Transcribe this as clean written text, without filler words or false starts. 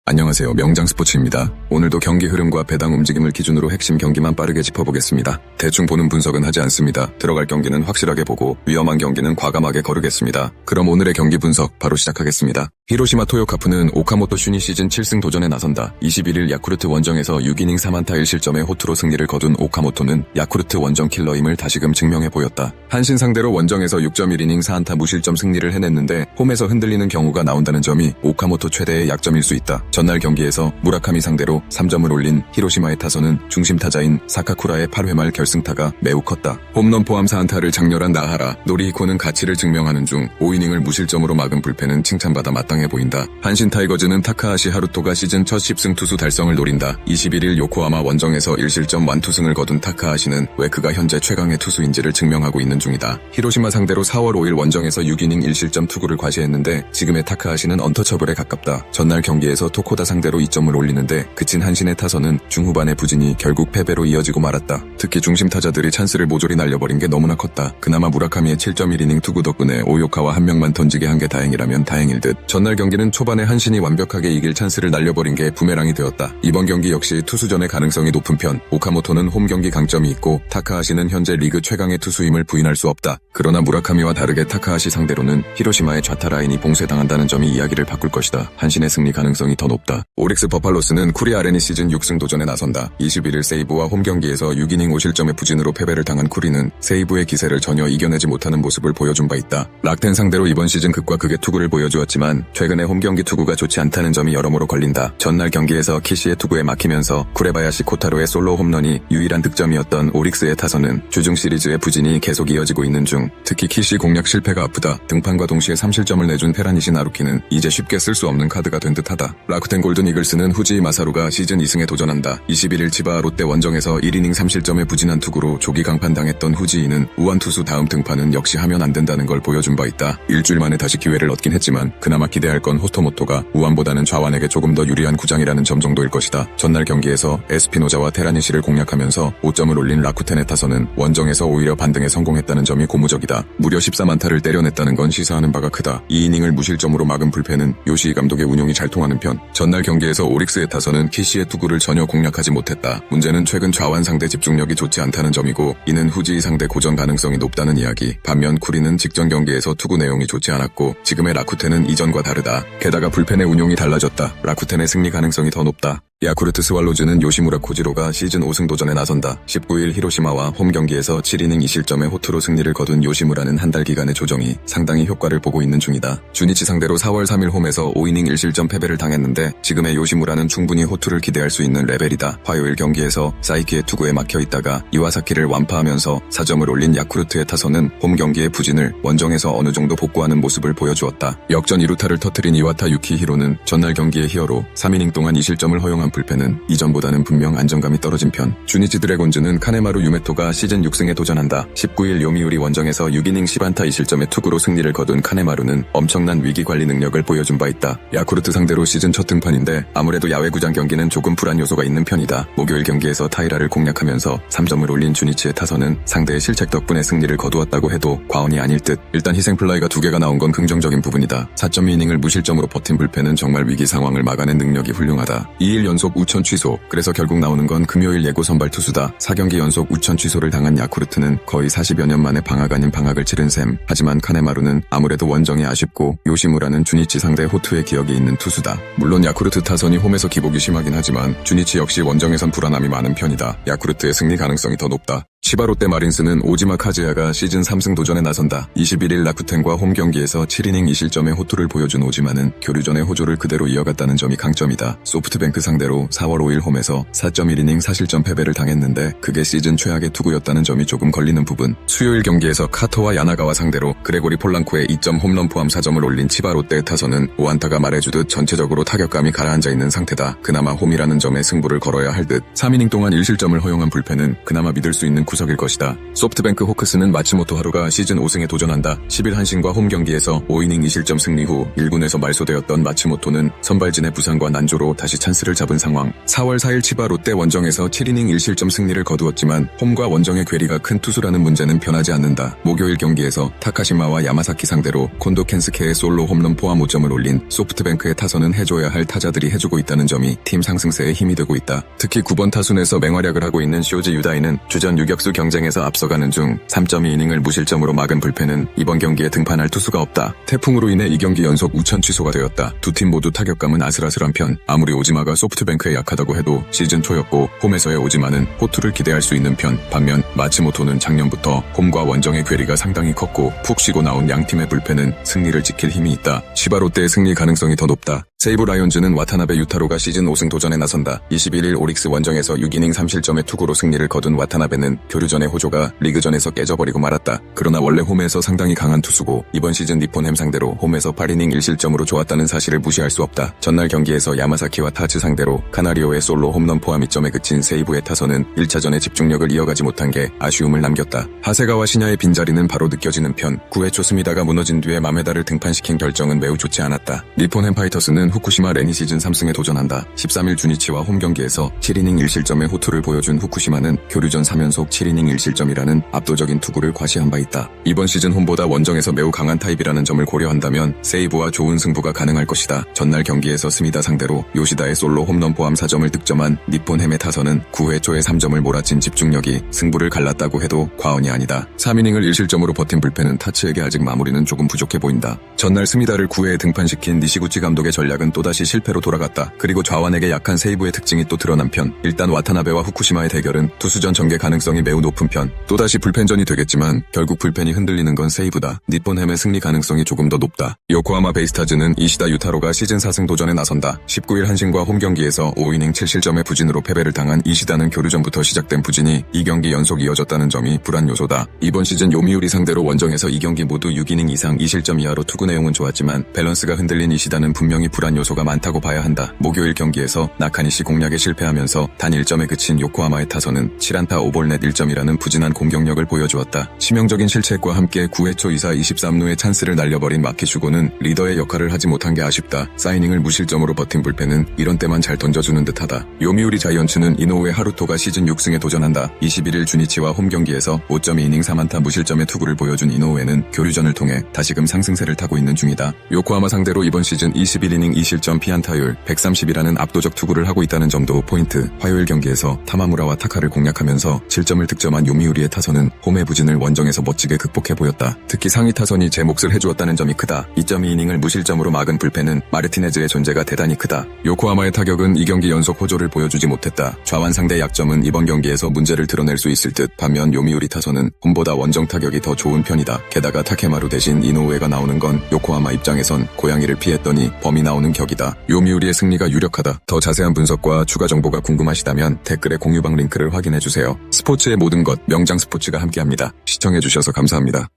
안녕하세요. 명장스포츠입니다. 오늘도 경기 흐름과 배당 움직임을 기준으로 핵심 경기만 빠르게 짚어보겠습니다. 대충 보는 분석은 하지 않습니다. 들어갈 경기는 확실하게 보고 위험한 경기는 과감하게 거르겠습니다. 그럼 오늘의 경기 분석 바로 시작하겠습니다. 히로시마 토요카프는 오카모토 슌이 시즌 7승 도전에 나선다. 21일 야쿠르트 원정에서 6이닝 3안타 1실점의 호투로 승리를 거둔 오카모토는 야쿠르트 원정 킬러임을 다시금 증명해 보였다. 한신 상대로 원정에서 6.1이닝 4안타 무실점 승리를 해냈는데 홈에서 흔들리는 경우가 나온다는 점이 오카모토 최대의 약점일 수 있다. 전날 경기에서 무라카미 상대로 3점을 올린 히로시마의 타선은 중심 타자인 사카쿠라의 8회 말 결승타가 매우 컸다. 홈런 포함 4안타를 장렬한 나하라, 노리히코는 가치를 증명하는 중 5이닝을 무실점으로 막은 불펜은 칭찬받아 마땅해 보인다. 한신 타이거즈는 타카하시 하루토가 시즌 첫 10승 투수 달성을 노린다. 21일 요코하마 원정에서 1실점 완투승을 거둔 타카하시는 왜 그가 현재 최강의 투수인지를 증명하고 있는 중이다. 히로시마 상대로 4월 5일 원정에서 6이닝 1실점 투구를 과시했는데 지금의 타카하시는 언터처블에 가깝다. 전날 경기에서 토코다 상대로 2점을 올리는데 그친 한신의 타선은 중후반의 부진이 결국 패배로 이어지고 말았다. 특히 중심 타자들이 찬스를 모조리 날려버린 게 너무나 컸다. 그나마 무라카미의 7.1이닝 투구 덕분에 오요카와 한 명만 던지게 한 게 다행이라면 다행일 듯. 전날 경기는 초반에 한신이 완벽하게 이길 찬스를 날려버린 게 부메랑이 되었다. 이번 경기 역시 투수전의 가능성이 높은 편. 오카모토는 홈 경기 강점이 있고 타카하시는 현재 리그 최강의 투수임을 부인할 수 없다. 그러나 무라카미와 다르게 타카하시 상대로는 히로시마의 좌타 라인이 봉쇄당한다는 점이 이야기를 바꿀 것이다. 한신의 승리 가능성이 더 높다. 오릭스 버팔로스는 쿠리 아레니 시즌 6승 도전에 나선다. 21일 세이브와 홈 경기에서 6이닝 5실점의 부진으로 패배를 당한 쿠리는 세이브의 기세를 전혀 이겨내지 못하는 모습을 보여준 바 있다. 락텐 상대로 이번 시즌 극과 극의 투구를 보여주었지만 최근에 홈 경기 투구가 좋지 않다는 점이 여러모로 걸린다. 전날 경기에서 키시의 투구에 막히면서 쿠레바야시 코타로의 솔로 홈런이 유일한 득점이었던 오릭스의 타선은 주중 시리즈의 부진이 계속 이어지고 있는 중 특히 키시 공략 실패가 아프다. 등판과 동시에 3실점을 내준 테라니시 나루키는 이제 쉽게 쓸 수 없는 카드가 된 듯하다. 라쿠텐 골든 이글스는 후지 마사루가 시즌 2승에 도전한다. 21일 치바 롯데 원정에서 1이닝 3실점의 부진한 투구로 조기 강판당했던 후지이는 우완투수 다음 등판은 역시 하면 안 된다는 걸 보여준 바 있다. 일주일 만에 다시 기회를 얻긴 했지만 그나마 기대할 건 호토모토가 우완보다는 좌완에게 조금 더 유리한 구장이라는 점 정도일 것이다. 전날 경기에서 에스피노자와 테라니시를 공략하면서 5점을 올린 라쿠텐의 타선은 원정에서 오히려 반등에 성공했다는 점이 고무적이다. 무려 13안타를 때려냈다는 건 시사하는 바가 크다. 2이닝을 무실점으로 막은 불펜은 요시이 감독의 운용이 잘 통하는 편. 전날 경기에서 오릭스의 타선은 키시의 투구를 전혀 공략하지 못했다. 문제는 최근 좌완 상대 집중력이 좋지 않다는 점이고 이는 후지이 상대 고전 가능성이 높다는 이야기. 반면 쿠리는 직전 경기에서 투구 내용이 좋지 않았고 지금의 라쿠텐은 이전과 다르다. 게다가 불펜의 운용이 달라졌다. 라쿠텐의 승리 가능성이 더 높다. 야쿠르트 스왈로즈는 요시무라 코지로가 시즌 5승 도전에 나선다. 19일 히로시마와 홈 경기에서 7이닝 2실점의 호투로 승리를 거둔 요시무라는 한 달 기간의 조정이 상당히 효과를 보고 있는 중이다. 주니치 상대로 4월 3일 홈에서 5이닝 1실점 패배를 당했는데 지금의 요시무라는 충분히 호투를 기대할 수 있는 레벨이다. 화요일 경기에서 사이키의 투구에 막혀있다가 이와사키를 완파하면서 4점을 올린 야쿠르트의 타선은 홈 경기의 부진을 원정에서 어느 정도 복구하는 모습을 보여주었다. 역전 2루타를 터뜨린 이와타 유키히로는 전날 경기의 히어로 3이닝 동안 2실점을 허용한 불펜은 이전보다는 분명 안정감이 떨어진 편. 주니치 드래곤즈는 카네마루 유메토가 시즌 6승에 도전한다. 19일 요미우리 원정에서 6이닝 10안타 2실점의 투구로 승리를 거둔 카네마루는 엄청난 위기관리 능력을 보여준 바 있다. 야쿠르트 상대로 시즌 첫 등판인데 아무래도 야외구장 경기는 조금 불안 요소가 있는 편이다. 목요일 경기에서 타이라를 공략하면서 3점을 올린 주니치의 타선은 상대의 실책 덕분에 승리를 거두었다고 해도 과언이 아닐 듯. 일단 희생플라이가 2개가 나온 건 긍정적인 부분이다. 4.2이닝을 무실점으로 버틴 불펜은 정말 위기 상황을 막아낸 능력이 훌륭하다. 2일 연속 우천 취소. 그래서 결국 나오는 건 금요일 예고 선발 투수다. 4경기 연속 우천 취소를 당한 야쿠르트는 거의 40여 년 만에 방학 아닌 방학을 치른 셈. 하지만 카네마루는 아무래도 원정이 아쉽고 요시무라는 주니치 상대 호투의 기억이 있는 투수다. 물론 야쿠르트 타선이 홈에서 기복이 심하긴 하지만 주니치 역시 원정에선 불안함이 많은 편이다. 야쿠르트의 승리 가능성이 더 높다. 치바 롯데 마린스는 오지마 카즈야가 시즌 3승 도전에 나선다. 21일 라쿠텐과 홈 경기에서 7이닝 2실점의 호투를 보여준 오지마는 교류전의 호조를 그대로 이어갔다는 점이 강점이다. 소프트뱅크 상대로 4월 5일 홈에서 4.1이닝 4실점 패배를 당했는데 그게 시즌 최악의 투구였다는 점이 조금 걸리는 부분. 수요일 경기에서 카토와 야나가와 상대로 그레고리 폴랑코의 2점 홈런 포함 4점을 올린 치바 롯데의 타선은 오한타가 말해주듯 전체적으로 타격감이 가라앉아 있는 상태다. 그나마 홈이라는 점에 승부를 걸어야 할 듯. 3이닝 동안 1실점을 허용한 불펜은 그나마 믿을 수 있는 구석일 것이다. 소프트뱅크 호크스는 마츠모토 하루가 시즌 5승에 도전한다. 10일 한신과 홈 경기에서 5이닝 2실점 승리 후 1군에서 말소되었던 마츠모토는 선발진의 부상과 난조로 다시 찬스를 잡은 상황. 4월 4일 치바 롯데 원정에서 7이닝 1실점 승리를 거두었지만 홈과 원정의 괴리가 큰 투수라는 문제는 변하지 않는다. 목요일 경기에서 타카시마와 야마사키 상대로 콘도 켄스케의 솔로 홈런 포함 5점을 올린 소프트뱅크의 타선은 해줘야 할 타자들이 해주고 있다는 점이 팀 상승세에 힘이 되고 있다. 특히 9번 타순에서 맹활약을 하고 있는 쇼지 유다이는 주전 유격수 경쟁에서 앞서가는 중 3.2이닝을 무실점으로 막은 불펜은 이번 경기에 등판할 투수가 없다. 태풍으로 인해 이 경기 연속 우천 취소가 되었다. 두 팀 모두 타격감은 아슬아슬한 편. 아무리 오지마가 소프트뱅크에 약하다고 해도 시즌 초였고 홈에서의 오지마는 호투를 기대할 수 있는 편. 반면 마츠모토는 작년부터 홈과 원정의 괴리가 상당히 컸고 푹 쉬고 나온 양팀의 불펜은 승리를 지킬 힘이 있다. 치바 롯데의 승리 가능성이 더 높다. 세이브 라이온즈는 와타나베 유타로가 시즌 5승 도전에 나선다. 21일 오릭스 원정에서 6이닝 3실점의 투구로 승리를 거둔 와타나베는 교류전의 호조가 리그전에서 깨져버리고 말았다. 그러나 원래 홈에서 상당히 강한 투수고 이번 시즌 니폰햄 상대로 홈에서 8이닝 1실점으로 좋았다는 사실을 무시할 수 없다. 전날 경기에서 야마사키와 타츠 상대로 카나리오의 솔로 홈런 포함 2점에 그친 세이브의 타선은 1차전에 집중력을 이어가지 못한 게 아쉬움을 남겼다. 하세가와 시냐의 빈자리는 바로 느껴지는 편. 9회 초 스미다가 무너진 뒤에 마메다를 등판시킨 결정은 매우 좋지 않았다. 니폰햄 파이터스는 후쿠시마 레니 시즌 3승에 도전한다. 13일 주니치와 홈 경기에서 7이닝 1실점의 호투를 보여준 후쿠시마는 교류전 3연속 7이닝 1실점이라는 압도적인 투구를 과시한 바 있다. 이번 시즌 홈보다 원정에서 매우 강한 타입이라는 점을 고려한다면 세이브와 좋은 승부가 가능할 것이다. 전날 경기에서 스미다 상대로 요시다의 솔로 홈런 포함 4점을 득점한 니폰햄의 타선은 9회 초에 3점을 몰아친 집중력이 승부를 갈랐다고 해도 과언이 아니다. 3이닝을 1실점으로 버틴 불펜은 타츠에게 아직 마무리는 조금 부족해 보인다. 전날 스미다를 9회에 등판시킨 니시구치 감독의 전략은 또다시 실패로 돌아갔다. 그리고 좌완에게 약한 세이브의 특징이 또 드러난 편. 일단 와타나베와 후쿠시마의 대결은 투수전 전개 가능성이 매우 높은 편. 또다시 불펜전이 되겠지만 결국 불펜이 흔들리는 건 세이브다. 니폰햄의 승리 가능성이 조금 더 높다. 요코하마 베이스타즈는 이시다 유타로가 시즌 4승 도전에 나선다. 19일 한신과 홈 경기에서 5이닝 7실점의 부진으로 패배를 당한 이시다는 교류전부터 시작된 부진이 2경기 연속 이어졌다는 점이 불안 요소다. 이번 시즌 요미우리 상대로 원정에서 2경기 모두 6이닝 이상 2실점 이하로 투구 내용은 좋았지만 밸런스가 흔들린 이시다는 분명히 불안 요소가 많다고 봐야 한다. 목요일 경기에서 나카니시 공략에 실패하면서 단 1점에 그친 요코하마의 타선은 7안타 5볼넷 1점이라는 부진한 공격력을 보여주었다. 치명적인 실책과 함께 9회 초 2사 23루의 찬스를 날려버린 마키슈고는 리더의 역할을 하지 못한 게 아쉽다. 사이닝을 무실점으로 버틴 불펜은 이런 때만 잘 던져주는 듯하다. 요미우리 자이언츠는 이노우에 하루토가 시즌 6승에 도전한다. 21일 주니치와 홈 경기에서 5.2이닝 3안타 무실점의 투구를 보여준 이노우에는 교류전을 통해 다시금 상승세를 타고 있는 중이다. 요코하마 상대로 이번 시즌 21이닝 2실점 피안타율 130이라는 압도적 투구를 하고 있다는 점도 포인트. 화요일 경기에서 타마무라와 타카를 공략하면서 7점을 득점한 요미우리의 타선은 홈의 부진을 원정에서 멋지게 극복해 보였다. 특히 상위 타선이 제 몫을 해주었다는 점이 크다. 2.2이닝을 무실점으로 막은 불펜은 마르티네즈의 존재가 대단히 크다. 요코하마의 타격은 2경기 연속 호조를 보여주지 못했다. 좌완 상대 약점은 이번 경기에서 문제를 드러낼 수 있을 듯. 반면 요미우리 타선은 홈보다 원정 타격이 더 좋은 편이다. 게다가 타케마루 대신 이노우에가 나오는 건 요코하마 입장에선 고양이를 피했더니 범이 나오는 격이다. 요미우리의 승리가 유력하다. 더 자세한 분석과 추가 정보가 궁금하시다면 댓글에 공유방 링크를 확인해주세요. 스포츠의 모든 것 명장 스포츠가 함께합니다. 시청해주셔서 감사합니다.